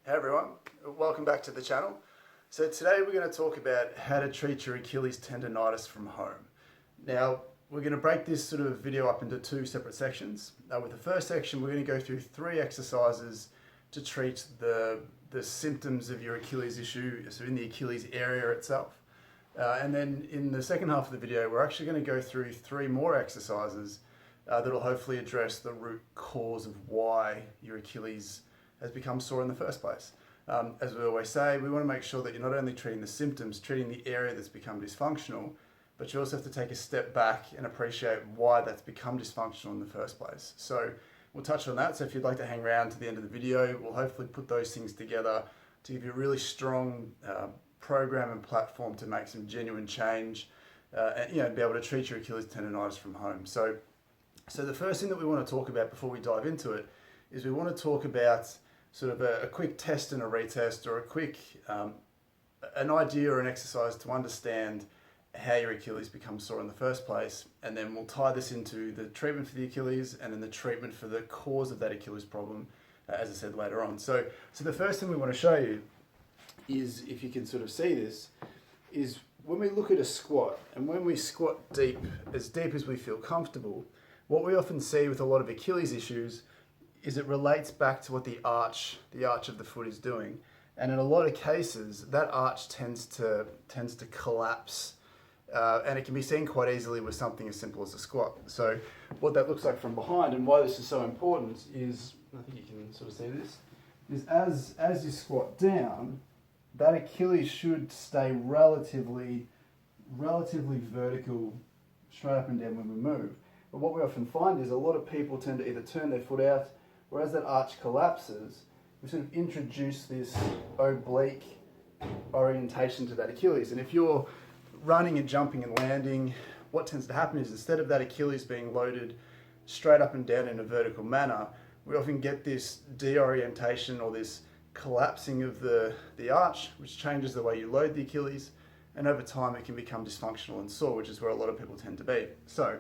Hey everyone, welcome back to the channel. So today we're going to talk about how to treat your Achilles tendonitis from home. Now we're going to break this sort of video up into two separate sections. With the first section we're going to go through 3 exercises to treat the symptoms of your Achilles issue, so in the Achilles area itself. And then in the second half of the video we're actually going to go through 3 more exercises that will hopefully address the root cause of why your Achilles has become sore in the first place. As we always say, we want to make sure that you're not only treating the symptoms, treating the area that's become dysfunctional, but you also have to take a step back and appreciate why that's become dysfunctional in the first place. So we'll touch on that. So if you'd like to hang around to the end of the video, we'll hopefully put those things together to give you a really strong program and platform to make some genuine change and be able to treat your Achilles tendonitis from home. So the first thing that we want to talk about before we dive into it is we want to talk about sort of a quick test and a retest, or a quick an idea or an exercise to understand how your Achilles becomes sore in the first place, and then we'll tie this into the treatment for the Achilles and then the treatment for the cause of that Achilles problem, as I said later on. So the first thing we want to show you is, if you can sort of see this, is when we look at a squat, and when we squat deep as we feel comfortable, what we often see with a lot of Achilles issues is it relates back to what the arch of the foot is doing. And in a lot of cases, that arch tends to collapse, and it can be seen quite easily with something as simple as a squat. So what that looks like from behind, and why this is so important, is, I think you can sort of see this, is as you squat down, that Achilles should stay relatively vertical, straight up and down when we move. But what we often find is a lot of people tend to either turn their foot out, whereas that arch collapses, we sort of introduce this oblique orientation to that Achilles. And if you're running and jumping and landing, what tends to happen is, instead of that Achilles being loaded straight up and down in a vertical manner, we often get this deorientation or this collapsing of the arch, which changes the way you load the Achilles, and over time it can become dysfunctional and sore, which is where a lot of people tend to be. So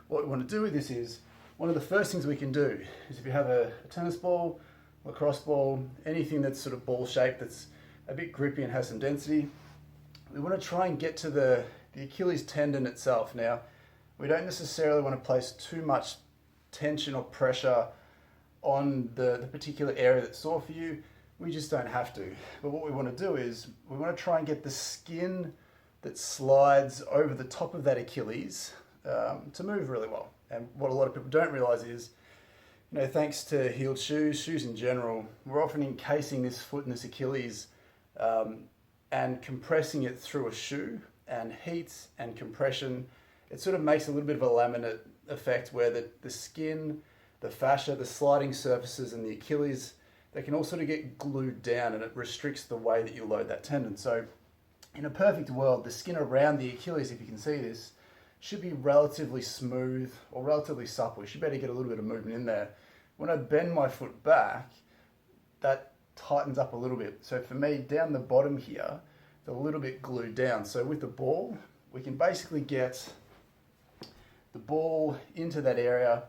what we want to do with this is, one of the first things we can do is, if you have a tennis ball, lacrosse ball, anything that's sort of ball shaped, that's a bit grippy and has some density, we want to try and get to the Achilles tendon itself. Now, we don't necessarily want to place too much tension or pressure on the particular area that's sore for you. We just don't have to. But what we want to do is, we want to try and get the skin that slides over the top of that Achilles to move really well. And what a lot of people don't realize is, thanks to heeled shoes in general, we're often encasing this foot in this Achilles and compressing it through a shoe, and heat and compression, it sort of makes a little bit of a laminate effect where the skin, the fascia, the sliding surfaces and the Achilles, they can all sort of get glued down, and it restricts the way that you load that tendon. So in a perfect world, the skin around the Achilles, if you can see this, should be relatively smooth or relatively supple. You should be able to get a little bit of movement in there. When I bend my foot back, that tightens up a little bit. So for me, down the bottom here, it's a little bit glued down. So with the ball, we can basically get the ball into that area,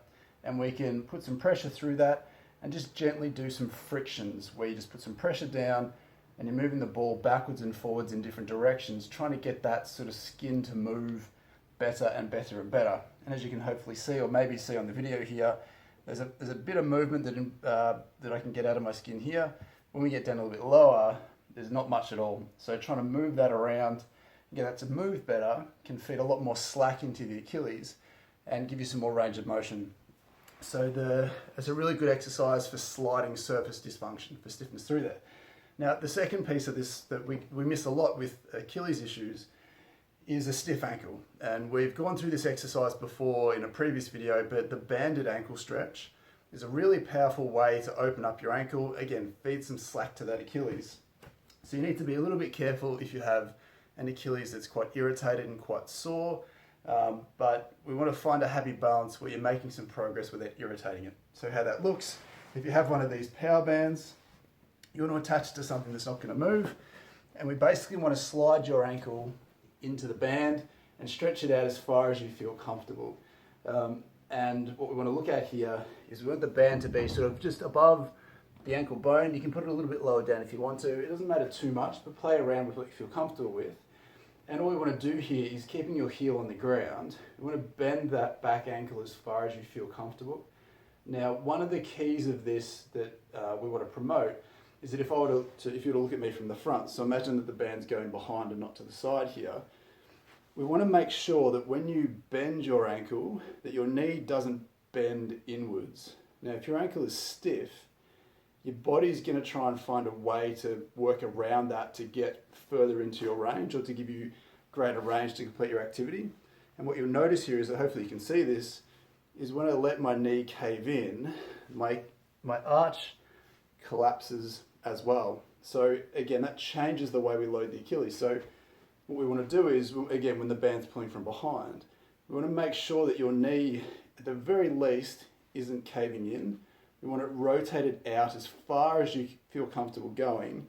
and we can put some pressure through that and just gently do some frictions, where you just put some pressure down and you're moving the ball backwards and forwards in different directions, trying to get that sort of skin to move better and better and better. And as you can hopefully see, or maybe see on the video here, there's a bit of movement that I can get out of my skin here. When we get down a little bit lower, there's not much at all. So trying to move that around, get that to move better, can feed a lot more slack into the Achilles and give you some more range of motion. So it's a really good exercise for sliding surface dysfunction, for stiffness through there. Now, the second piece of this that we miss a lot with Achilles issues is a stiff ankle. And we've gone through this exercise before in a previous video, but the banded ankle stretch is a really powerful way to open up your ankle. Again, feed some slack to that Achilles. So you need to be a little bit careful if you have an Achilles that's quite irritated and quite sore, but we want to find a happy balance where you're making some progress without irritating it. So how that looks, if you have one of these power bands, you want to attach it to something that's not going to move, and we basically want to slide your ankle into the band and stretch it out as far as you feel comfortable. And what we want to look at here is we want the band to be sort of just above the ankle bone. You can put it a little bit lower down if you want to. It doesn't matter too much, but play around with what you feel comfortable with. And all we want to do here is keeping your heel on the ground. We want to bend that back ankle as far as you feel comfortable. Now, one of the keys of this that we want to promote is that if you were to look at me from the front, so imagine that the band's going behind and not to the side here, we want to make sure that when you bend your ankle, that your knee doesn't bend inwards. Now, if your ankle is stiff, your body's going to try and find a way to work around that to get further into your range or to give you greater range to complete your activity. And what you'll notice here is that hopefully you can see this, is when I let my knee cave in, my arch collapses as well. So again, that changes the way we load the Achilles. So what we want to do is, again, when the band's pulling from behind, we want to make sure that your knee, at the very least, isn't caving in. We want it rotated out as far as you feel comfortable going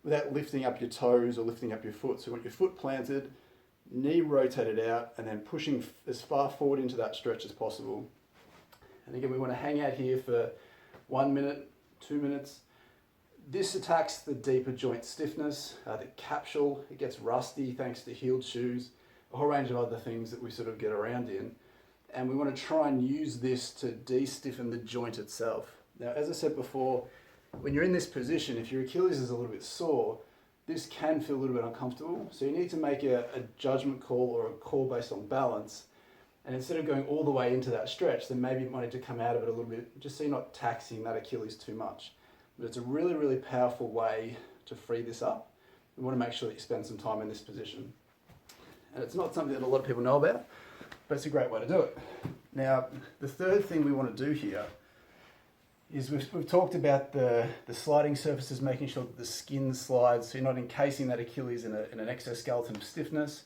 without lifting up your toes or lifting up your foot. So we want your foot planted, knee rotated out, and then pushing as far forward into that stretch as possible. And again, we want to hang out here for 1 minute, 2 minutes. This attacks the deeper joint stiffness, the capsule. It gets rusty thanks to heeled shoes, a whole range of other things that we sort of get around in. And we want to try and use this to de-stiffen the joint itself. Now, as I said before, when you're in this position, if your Achilles is a little bit sore, this can feel a little bit uncomfortable. So you need to make a judgment call or a call based on balance. And instead of going all the way into that stretch, then maybe you might need to come out of it a little bit, just so you're not taxing that Achilles too much. But it's a really, really powerful way to free this up. We want to make sure that you spend some time in this position. And it's not something that a lot of people know about, but it's a great way to do it. Now, the third thing we want to do here is we've talked about the sliding surfaces, making sure that the skin slides, so you're not encasing that Achilles in an exoskeleton of stiffness.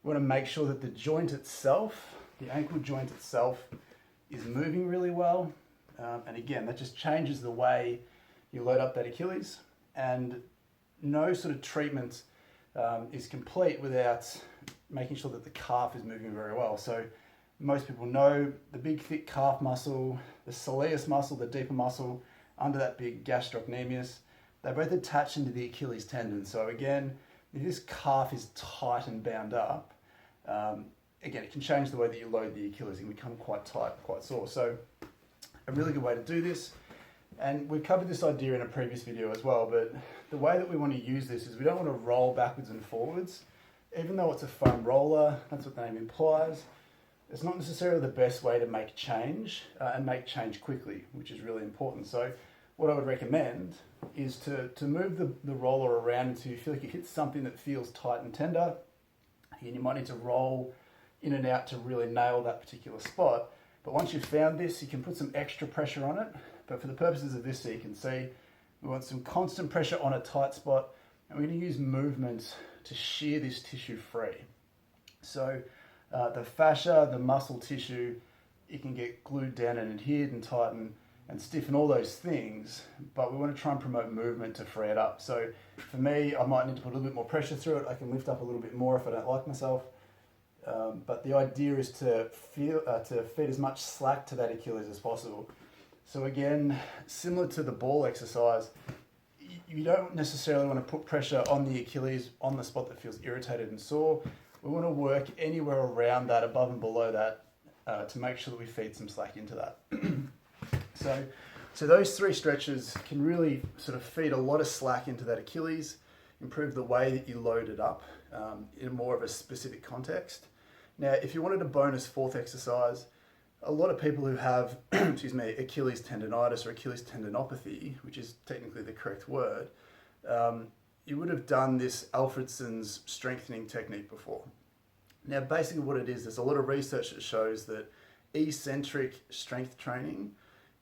We want to make sure that the joint itself, the ankle joint itself, is moving really well. And again, that just changes the way you load up that Achilles. And no sort of treatment is complete without making sure that the calf is moving very well. So most people know the big thick calf muscle, the soleus muscle, the deeper muscle under that big gastrocnemius, they both attach into the Achilles tendon. So again, if this calf is tight and bound up, again, it can change the way that you load the Achilles. It can become quite tight, quite sore. So a really good way to do this, and we've covered this idea in a previous video as well, but the way that we want to use this is we don't want to roll backwards and forwards. Even though it's a foam roller, that's what the name implies, it's not necessarily the best way to make change and make change quickly, which is really important. So what I would recommend is to move the roller around until you feel like you hit something that feels tight and tender. And you might need to roll in and out to really nail that particular spot. But once you've found this, you can put some extra pressure on it. But for the purposes of this, so you can see, we want some constant pressure on a tight spot, and we're going to use movement to shear this tissue free. So the fascia, the muscle tissue, it can get glued down and adhered and tighten and stiffen, all those things, but we want to try and promote movement to free it up. So for me, I might need to put a little bit more pressure through it. I can lift up a little bit more if I don't like myself. But the idea is to feed as much slack to that Achilles as possible. So again, similar to the ball exercise, you don't necessarily want to put pressure on the Achilles on the spot that feels irritated and sore. We want to work anywhere around that, above and below that, to make sure that we feed some slack into that. So those three stretches can really sort of feed a lot of slack into that Achilles, improve the way that you load it up in more of a specific context. Now, if you wanted a bonus fourth exercise, a lot of people who have, Achilles tendonitis or Achilles tendinopathy, which is technically the correct word, you would have done this Alfredson's strengthening technique before. Now, basically what it is, there's a lot of research that shows that eccentric strength training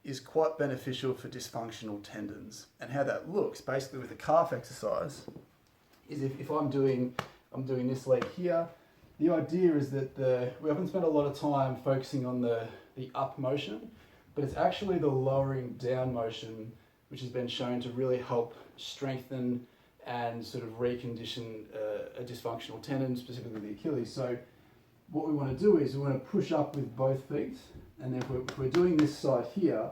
is quite beneficial for dysfunctional tendons. And how that looks, basically with a calf exercise, is if I'm doing this leg here, the idea is that we often spend a lot of time focusing on the up motion, but it's actually the lowering down motion which has been shown to really help strengthen and sort of recondition a dysfunctional tendon, specifically the Achilles. So what we want to do is we want to push up with both feet, and if we're doing this side here,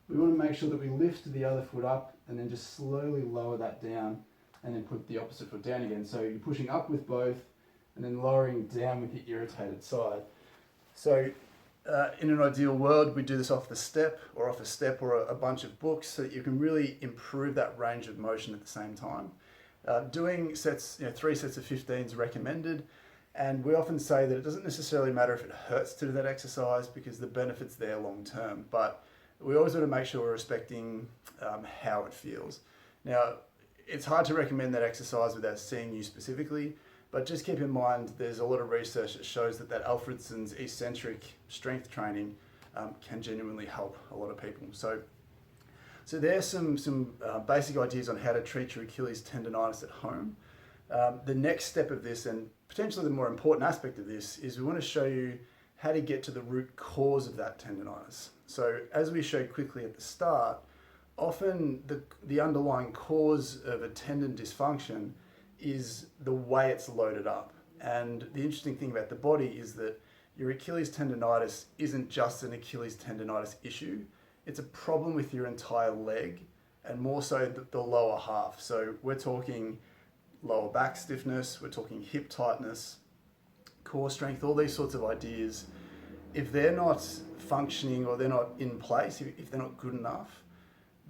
we want to make sure that we lift the other foot up and then just slowly lower that down and then put the opposite foot down again. So you're pushing up with both and then lowering down with the irritated side. So in an ideal world, we do this off the step or off a step or a bunch of books so that you can really improve that range of motion at the same time. Doing sets, 3 sets of 15 is recommended, and we often say that it doesn't necessarily matter if it hurts to do that exercise because the benefit's there long term, but we always want to make sure we're respecting how it feels. Now, it's hard to recommend that exercise without seeing you specifically, but just keep in mind there's a lot of research that shows that Alfredson's eccentric strength training can genuinely help a lot of people. So there's some basic ideas on how to treat your Achilles tendonitis at home. The next step of this, and potentially the more important aspect of this, is we want to show you how to get to the root cause of that tendonitis. So as we showed quickly at the start, often the underlying cause of a tendon dysfunction is the way it's loaded up. And the interesting thing about the body is that your Achilles tendonitis isn't just an Achilles tendonitis issue. It's a problem with your entire leg, and more so the lower half. So we're talking lower back stiffness, we're talking hip tightness, core strength, all these sorts of ideas. If they're not functioning or they're not in place, if they're not good enough,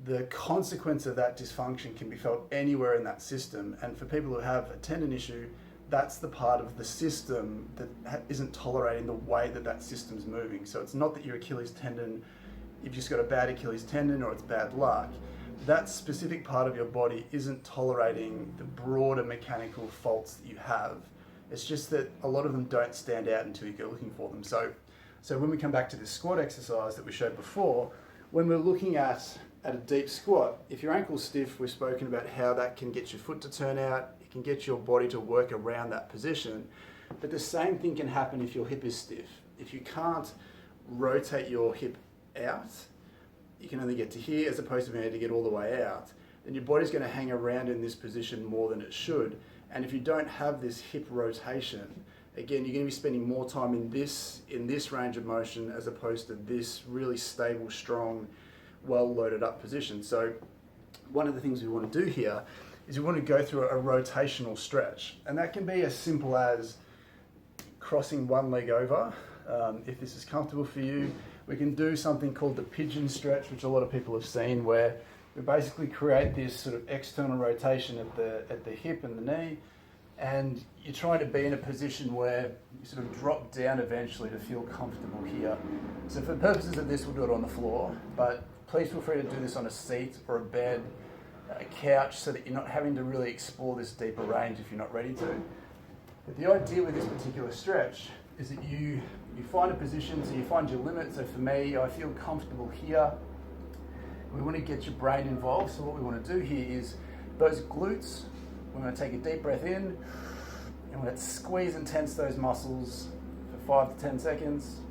the consequence of that dysfunction can be felt anywhere in that system. And for people who have a tendon issue, that's the part of the system that isn't tolerating the way that system's moving. So it's not that your Achilles tendon, you've just got a bad Achilles tendon or it's bad luck. That specific part of your body isn't tolerating the broader mechanical faults that you have. It's just that a lot of them don't stand out until you go looking for them. So when we come back to this squat exercise that we showed before, when we're looking at a deep squat, if your ankle's stiff, we've spoken about how that can get your foot to turn out, it can get your body to work around that position, but the same thing can happen if your hip is stiff. If you can't rotate your hip out, you can only get to here as opposed to being able to get all the way out, then your body's going to hang around in this position more than it should. And if you don't have this hip rotation, again, you're going to be spending more time in this range of motion as opposed to this really stable, strong, well loaded up position. So one of the things we want to do here is we want to go through a rotational stretch, and that can be as simple as crossing one leg over. If this is comfortable for you, we can do something called the pigeon stretch, which a lot of people have seen, where we basically create this sort of external rotation at the hip and the knee, and you're trying to be in a position where you sort of drop down eventually to feel comfortable here. So for the purposes of this, we'll do it on the floor, but please feel free to do this on a seat or a bed, a couch, so that you're not having to really explore this deeper range if you're not ready to. But the idea with this particular stretch is that you find a position, so you find your limit. So for me, I feel comfortable here. We want to get your brain involved. So what we want to do here is those glutes, we're going to take a deep breath in, and we're going to squeeze and tense those muscles for 5 to 10 seconds,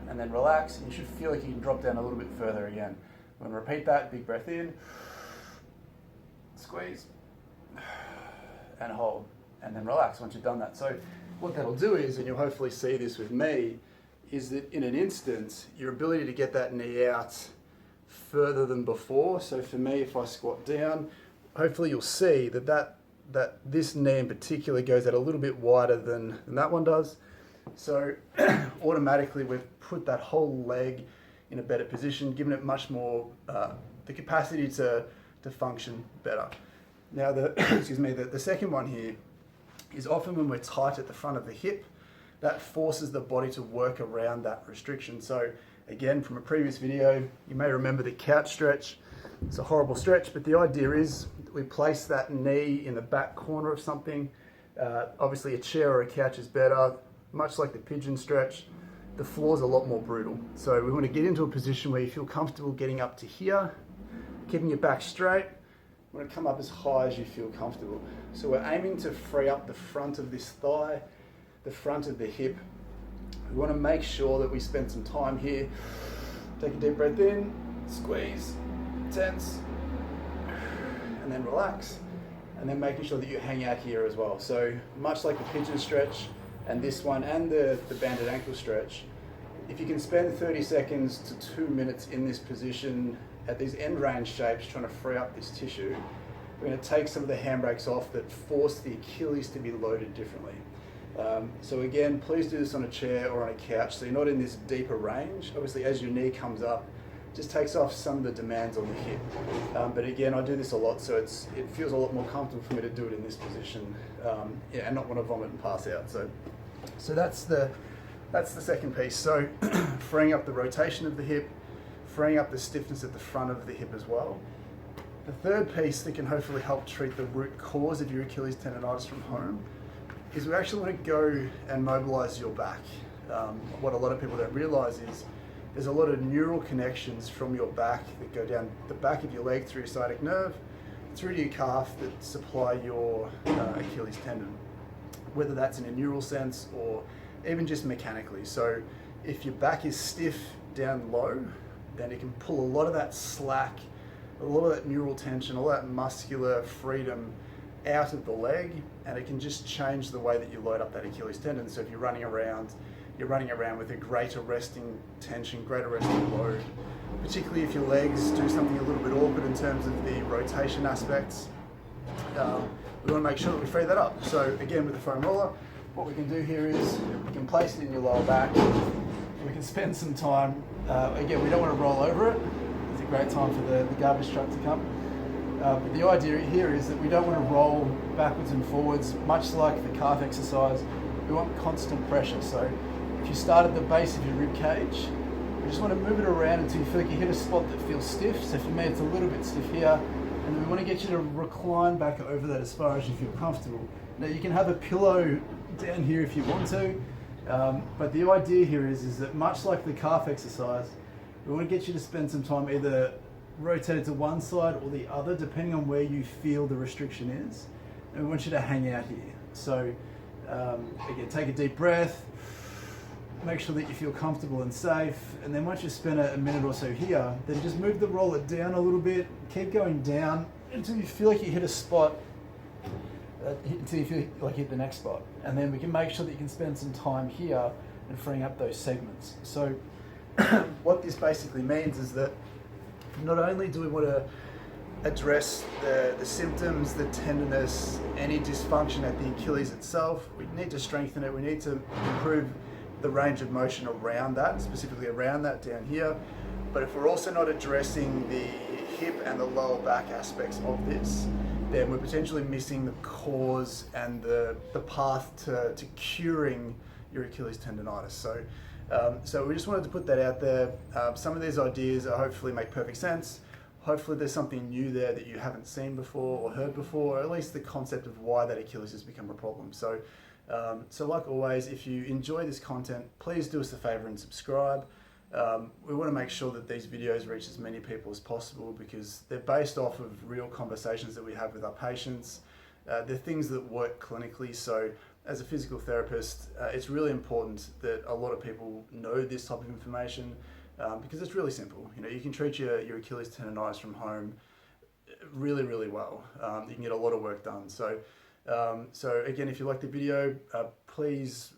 and then relax. You should feel like you can drop down a little bit further again. We're going to repeat that, big breath in, squeeze, and hold, and then relax once you've done that. So what that'll do is, and you'll hopefully see this with me, is that in an instant, your ability to get that knee out further than before. So for me, if I squat down, hopefully you'll see that this knee in particular goes out a little bit wider than that one does. So automatically we've put that whole leg in a better position, giving it much more the capacity to function better. Now the second one here is often when we're tight at the front of the hip, that forces the body to work around that restriction. So again, from a previous video, you may remember the couch stretch. It's a horrible stretch, but the idea is that we place that knee in the back corner of something. Obviously a chair or a couch is better. Much like the pigeon stretch, the floor's a lot more brutal. So we want to get into a position where you feel comfortable getting up to here, keeping your back straight. We want to come up as high as you feel comfortable. So we're aiming to free up the front of this thigh, the front of the hip. We want to make sure that we spend some time here. Take a deep breath in, squeeze, tense, and then relax. And then making sure that you hang out here as well. So much like the pigeon stretch and this one and the banded ankle stretch, if you can spend 30 seconds to 2 minutes in this position at these end range shapes trying to free up this tissue, we're going to take some of the handbrakes off that force the Achilles to be loaded differently. So again, please do this on a chair or on a couch so you're not in this deeper range. Obviously as your knee comes up, it just takes off some of the demands on the hip. But again, I do this a lot, so it feels a lot more comfortable for me to do it in this position, and not want to vomit and pass out. So that's the second piece. So freeing up the rotation of the hip, freeing up the stiffness at the front of the hip as well. The third piece that can hopefully help treat the root cause of your Achilles tendonitis from home is we actually want to go and mobilize your back. What a lot of people don't realize is there's a lot of neural connections from your back that go down the back of your leg through your sciatic nerve, through to your calf that supply your Achilles tendon, whether that's in a neural sense or even just mechanically. So if your back is stiff down low, then it can pull a lot of that slack, a lot of that neural tension, all that muscular freedom out of the leg, and it can just change the way that you load up that Achilles tendon. So if you're running around with a greater resting tension, greater resting load, particularly if your legs do something a little bit awkward in terms of the rotation aspects. We want to make sure that we free that up. So again, with the foam roller, what we can do here is we can place it in your lower back. We can spend some time, again, we don't want to roll over it. It's a great time for the garbage truck to come. But the idea here is that we don't want to roll backwards and forwards, much like the calf exercise. We want constant pressure. So if you start at the base of your rib cage, we just want to move it around until you feel like you hit a spot that feels stiff. So for me, it's a little bit stiff here. And then we want to get you to recline back over that as far as you feel comfortable. Now you can have a pillow down here if you want to, but the idea here is that much like the calf exercise, we want to get you to spend some time either rotated to one side or the other, depending on where you feel the restriction is. And we want you to hang out here. So again, take a deep breath, make sure that you feel comfortable and safe, and then once you spend a minute or so here, then just move the roller down a little bit, keep going down until you feel like you hit a spot, until you feel like you hit the next spot. And then we can make sure that you can spend some time here and freeing up those segments. So what this basically means is that not only do we want to address the symptoms, the tenderness, any dysfunction at the Achilles itself, we need to strengthen it, we need to improve the range of motion around that, specifically around that down here. But if we're also not addressing the hip and the lower back aspects of this, then we're potentially missing the cause and the path to curing your Achilles tendonitis. So we just wanted to put that out there. Some of these ideas hopefully make perfect sense. Hopefully there's something new there that you haven't seen before or heard before, or at least the concept of why that Achilles has become a problem. So like always, if you enjoy this content, please do us a favor and subscribe. We want to make sure that these videos reach as many people as possible because they're based off of real conversations that we have with our patients. They're things that work clinically. So as a physical therapist, it's really important that a lot of people know this type of information because it's really simple. You know, you can treat your Achilles tendonitis from home really, really well. You can get a lot of work done. So again, if you like the video, please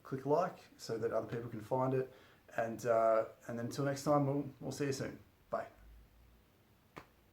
click like so that other people can find it. And then until next time, we'll see you soon.